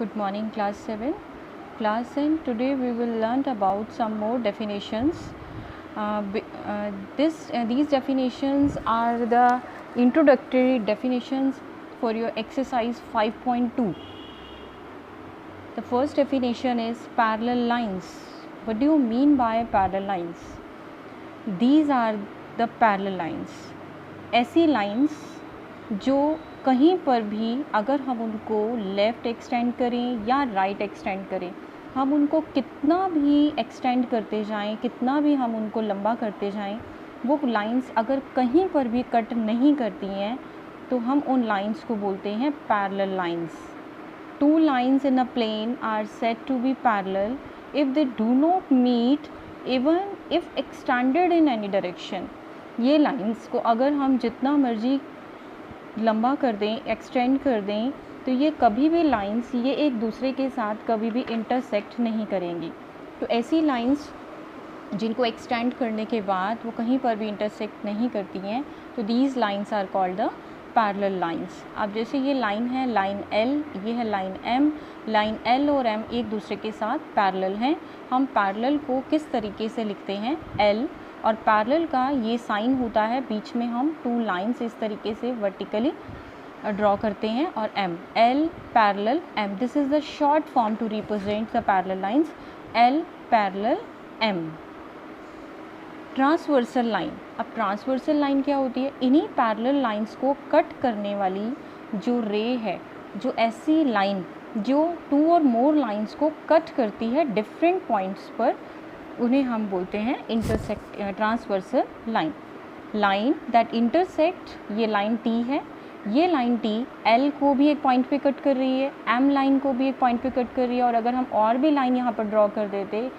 Good morning, class 7. Class 10, today we will learn about some more definitions. These definitions are the introductory definitions for your exercise 5.2. The first definition is parallel lines. What do you mean by parallel lines? These are the parallel lines. ऐसी lines जो कहीं पर भी अगर हम उनको left extend करें या राइट एक्सटेंड करें, हम उनको कितना भी एक्सटेंड करते जाएं, कितना भी हम उनको लंबा करते जाएं, वो लाइंस अगर कहीं पर भी कट नहीं करती हैं तो हम उन लाइंस को बोलते हैं parallel lines. Two lines in a plane are said to be parallel if they do not meet even if extended in any direction. ये लाइंस को अगर हम जितना मर्जी लंबा कर दें, एक्सटेंड कर दें, तो ये कभी भी लाइंस ये एक दूसरे के साथ कभी भी इंटरसेक्ट नहीं करेंगी. तो ऐसी लाइंस जिनको एक्सटेंड करने के बाद वो कहीं पर भी इंटरसेक्ट नहीं करती हैं, तो these lines are called the parallel lines. अब जैसे ये लाइन है, लाइन L, ये है लाइन M. लाइन L और M एक दूसरे के साथ पैरेलल हैं. हम पैरेलल को किस तरीके से लिखते हैं? L, और पैरेलल का ये साइन होता है, बीच में हम टू लाइंस इस तरीके से वर्टिकली ड्रॉ करते हैं, और M, L parallel M. This is the short form to represent the parallel lines. L parallel M. Transversal line. अब ट्रांसवर्सल लाइन क्या होती है? इन्हीं पैरेलल लाइंस को कट करने वाली जो रे है, जो ऐसी लाइन जो टू और मोर लाइंस को कट करती है डिफरेंट पॉइंट्स पर, उन्हें हम बोलते हैं transversal line. Line that intersect, ये लाइन T है, ये लाइन T L को भी एक पॉइंट पे कट कर रही है, M लाइन को भी एक पॉइंट पे कट कर रही है, और अगर हम और भी लाइन यहाँ पर ड्रॉ कर देते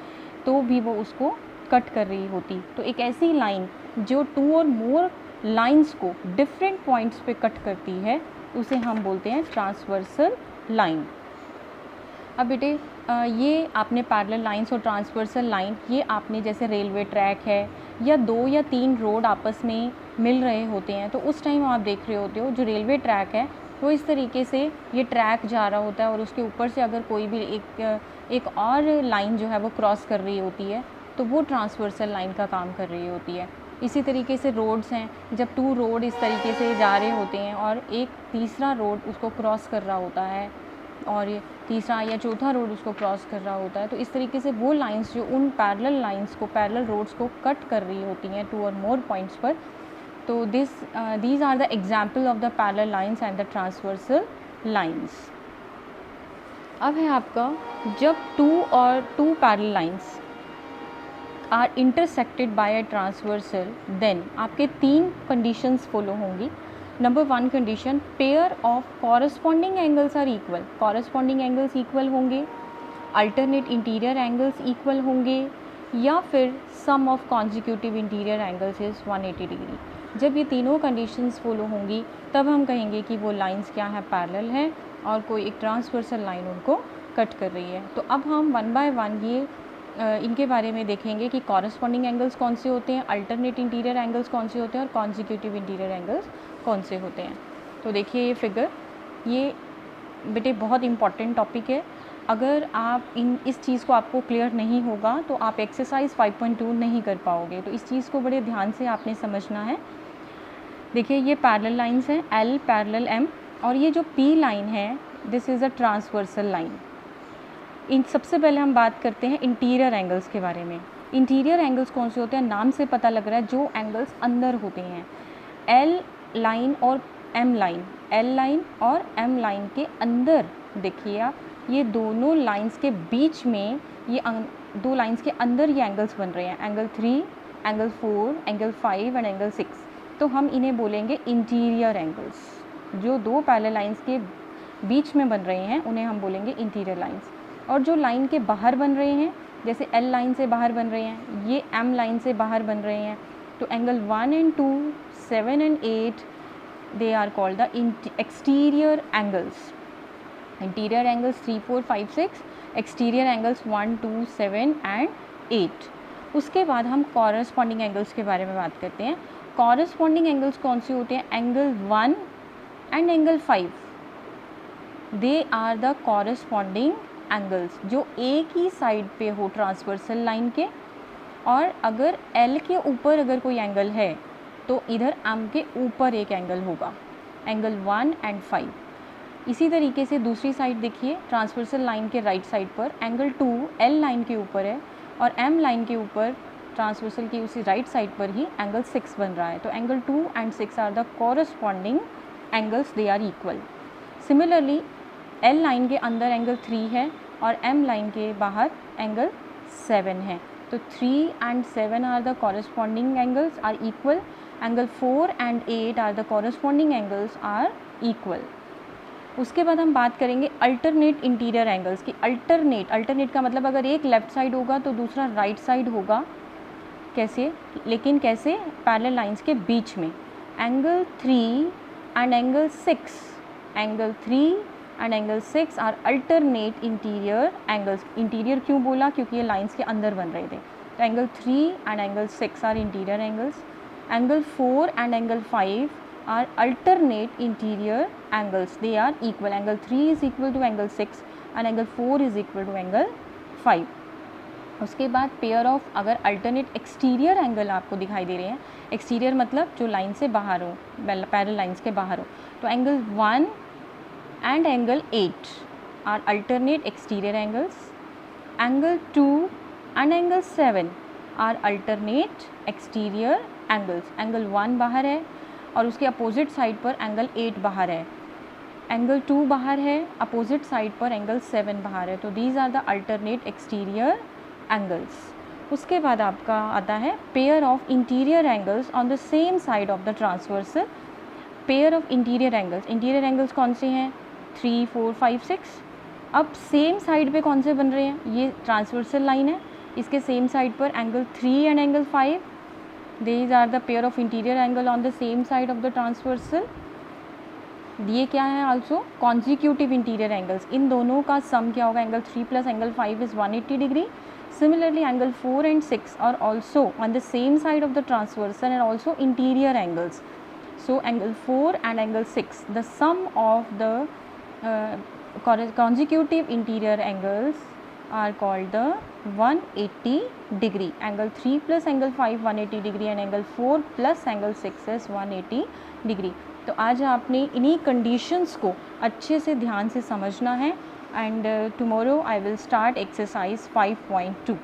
तो भी वो उसको कट कर रही होती. तो एक ऐसी लाइन जो टू और मोर लाइंस को डिफरेंट पॉइंट्स पे कट करती है, उसे हम बोलते हैं ट्रांसवर्सल लाइन. अब बेटे ये आपने पैरेलल लाइंस और ट्रांसवर्सल लाइन, ये आपने जैसे रेलवे ट्रैक है या दो या तीन रोड आपस में मिल रहे होते हैं, तो उस टाइम आप देख रहे होते हो जो रेलवे ट्रैक है वो इस तरीके से ये ट्रैक जा रहा होता है, और उसके ऊपर से अगर कोई भी एक और लाइन जो है वो क्रॉस कर रही होती है, तो वो ट्रांसवर्सल लाइन का काम कर रही होती है. इसी तरीके से रोड्स हैं, जब टू रोड इस तरीके से जा रहे होते हैं और एक तीसरा रोड उसको क्रॉस कर रहा होता है, और ये तीसरा या चौथा रोड उसको क्रॉस कर रहा होता है, तो इस तरीके से वो लाइंस जो उन पैरेलल लाइंस को, पैरेलल रोड्स को कट कर रही होती हैं टू और मोर पॉइंट्स पर, तो these are the example of the parallel lines and the transversal lines. अब है आपका, जब two parallel lines are intersected by a transversal, then आपके तीन कंडीशंस फॉलो होंगी. Number 1 condition, pair of corresponding angles are equal. Corresponding angles equal होंगे, alternate interior angles equal होंगे, या फिर sum of consecutive interior angles is 180 degree. जब ये तीनों कंडीशंस फॉलो होंगी तब हम कहेंगे कि वो लाइंस क्या है, पैरेलल हैं, और कोई एक ट्रांसवर्सल लाइन उनको कट कर रही है. तो अब हम वन बाय वन ये इनके बारे में देखेंगे कि कॉरस्पॉन्डिंग एंगल्स कौन से होते हैं, अल्टरनेट इंटीरियर एंगल्स कौन से होते हैं, और कॉन्जिक्यूटिव इंटीरियर एंगल्स कौन से होते हैं. तो देखिए ये फिगर, ये बेटे बहुत इंपॉर्टेंट टॉपिक है. अगर आप इस चीज़ को आपको क्लियर नहीं होगा तो आप एक्सरसाइज 5.2 नहीं कर पाओगे. तो इस चीज़ को बड़े ध्यान से आपने समझना है. देखिए ये पैरेलल लाइंस हैं, L पैरेलल M, और ये जो P लाइन है, this is a transversal line. इन सबसे पहले हम बात करते हैं इंटीरियर एंगल्स के बारे में. इंटीरियर एंगल्स कौन से होते हैं? नाम से पता लग रहा है, जो एंगल्स अंदर होते हैं. L लाइन और M लाइन, L लाइन और M लाइन के अंदर देखिए आप, ये दोनों लाइंस के बीच में, ये दो लाइंस के अंदर ये एंगल्स बन रहे हैं. Angle 3, angle 4, angle 5 and angle 6. तो हम इन्हें बोलेंगे इंटीरियर एंगल्स. जो दो पैरेलल लाइंस के बीच में बन रहे हैं उन्हें हम बोलेंगे इंटीरियर लाइंस. और जो लाइन के बाहर बन रहे हैं, जैसे L लाइन से बाहर बन रहे हैं, ये M लाइन से बाहर बन रहे हैं, तो angle 1 and 2, 7 and 8, they are called the exterior angles. Interior angles 3, 4, 5, 6, exterior angles 1, 2, 7 and 8. उसके बाद हम कॉरस्पॉन्डिंग एंगल्स के बारे में बात करते हैं. कॉरस्पॉन्डिंग एंगल्स कौन से होते हैं? Angle 1 and angle 5. They are the corresponding angles, जो एक ही साइड पे हो ट्रांसवर्सल लाइन के, और अगर एल के ऊपर अगर कोई एंगल है तो इधर एम के ऊपर एक एंगल होगा, एंगल 1 and 5। इसी तरीके से दूसरी साइड देखिए, ट्रांसवर्सल लाइन के राइट साइड पर एंगल 2 एल लाइन के ऊपर है और एम लाइन के ऊपर ट्रांसवर्सल की उसी राइट साइड पर ही एंगल 6 बन रहा है। तो angle 2 and 6 are the corresponding angles, they are equal. Similarly L line के अंदर एंगल 3 है और एम लाइन के बाहर एंगल 7 है। तो 3 and 7 are the corresponding angles are equal. Angle 4 and 8 are the corresponding angles are equal. उसके बाद हम बात करेंगे अल्टरनेट इंटीरियर एंगल्स की। अल्टरनेट का मतलब अगर एक लेफ़्ट साइड होगा तो दूसरा राइट साइड होगा। कैसे? लेकिन कैसे? पैरेलल लाइंस के बीच में। Angle 3 and angle 6, angle 3 and angle 6 are alternate interior angles. Interior क्यों बोला? क्योंकि ये लाइंस के अंदर बन रहे थे। तो angle 3 and angle 6 are interior angles. Angle 4 and angle 5 are alternate interior angles, they are equal। angle 3 is equal to angle 6 and angle 4 is equal to angle 5। उसके बाद पेयर ऑफ अगर अल्टरनेट एक्सटीरियर एंगल आपको दिखाई दे रहे हैं, exterior मतलब जो line से बाहर हो, पैरेलल लाइंस के बाहर हो, तो angle 1 and angle 8 are alternate exterior angles. Angle 2 and angle 7 are alternate exterior angles. Angle 1 बाहर है और उसके अपोजिट साइड पर एंगल 8 बाहर है। एंगल 2 बाहर है, अपोजिट साइड पर एंगल 7 बाहर है। तो these are the alternate exterior angles. उसके बाद आपका आता है pair of interior angles on the same side of the transversal. Pair of interior angles, interior angles कौन से हैं? 3, 4, 5, 6। अब सेम साइड पे कौन से बन रहे हैं? ये ट्रांसवर्सल लाइन है, इसके सेम साइड पर angle 3 and angle 5। These are the pair of interior angle on the same side of the transversal। ये क्या है? also consecutive interior angles। इन दोनों का सम क्या होगा? Angle 3 plus angle 5 is 180 degree। Similarly angle 4 and 6 are also on the same side of the transversal and also interior angles। So angle 4 and angle 6, the sum of the consecutive interior angles are called the 180 degree। angle 3 plus angle 5 180 degree and angle 4 plus angle 6 is 180 degree। तो आज आपने इन्हीं conditions को अच्छे से ध्यान से समझना है। And tomorrow I will start exercise 5.2।